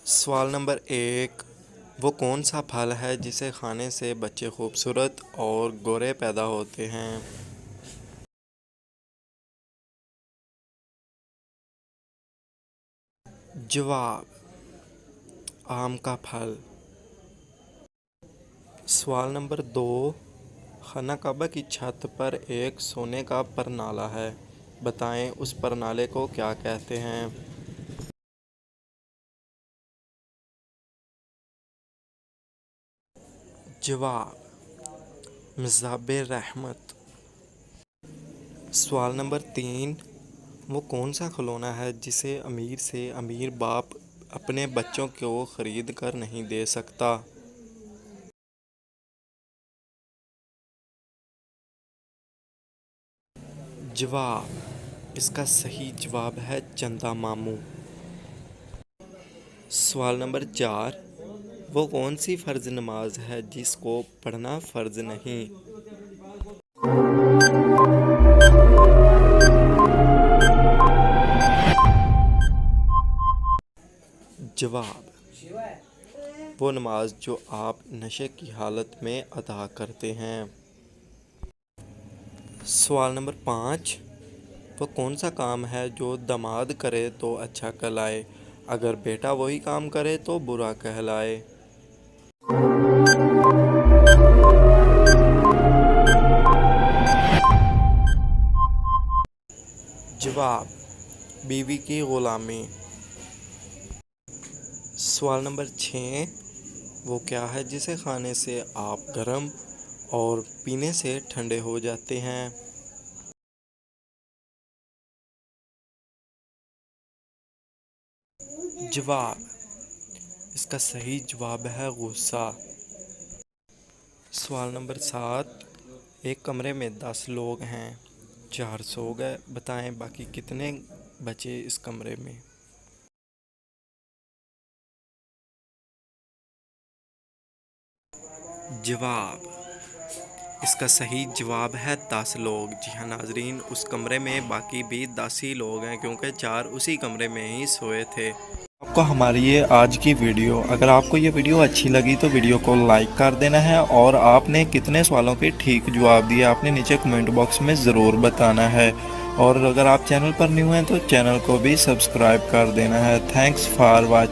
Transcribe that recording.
सवाल नंबर 1। वो कौन सा फल है जिसे खाने से बच्चे खूबसूरत और गोरे पैदा होते हैं? जवाब: आम का फल। सवाल नंबर 2। खाना काबा की छत पर एक सोने का परनाला है, बताएं उस परनाले को क्या कहते हैं? जवाब: मज़ाब-ए रहमत। सवाल नंबर 3। वो कौन सा खिलौना है जिसे अमीर से अमीर बाप अपने बच्चों को खरीद कर नहीं दे सकता? जवाब: इसका सही जवाब है चंदा मामू। सवाल नंबर 4। वो कौन सी फ़र्ज़ नमाज है जिसको पढ़ना फ़र्ज़ नहीं? जवाब: वो नमाज जो आप नशे की हालत में अदा करते हैं। सवाल नंबर 5। वो कौन सा काम है जो दामाद करे तो अच्छा कहलाए, अगर बेटा वही काम करे तो बुरा कहलाए? जवाब: बीवी की ग़ुलामी। सवाल नंबर 6। वो क्या है जिसे खाने से आप गर्म और पीने से ठंडे हो जाते हैं? जवाब: इसका सही जवाब है गुस्सा। सवाल नंबर 7। एक कमरे में 10 लोग हैं, 4 सो गए, बताएं बाकी कितने बचे इस कमरे में? जवाब: इसका सही जवाब है 10 लोग। जी हाँ नाजरीन, उस कमरे में बाकी भी 10 ही लोग हैं क्योंकि 4 उसी कमरे में ही सोए थे। आपको हमारी ये आज की वीडियो, अगर आपको ये वीडियो अच्छी लगी तो वीडियो को लाइक कर देना है, और आपने कितने सवालों के ठीक जवाब दिए आपने नीचे कमेंट बॉक्स में ज़रूर बताना है। और अगर आप चैनल पर न्यू हैं तो चैनल को भी सब्सक्राइब कर देना है। Thanks for watching.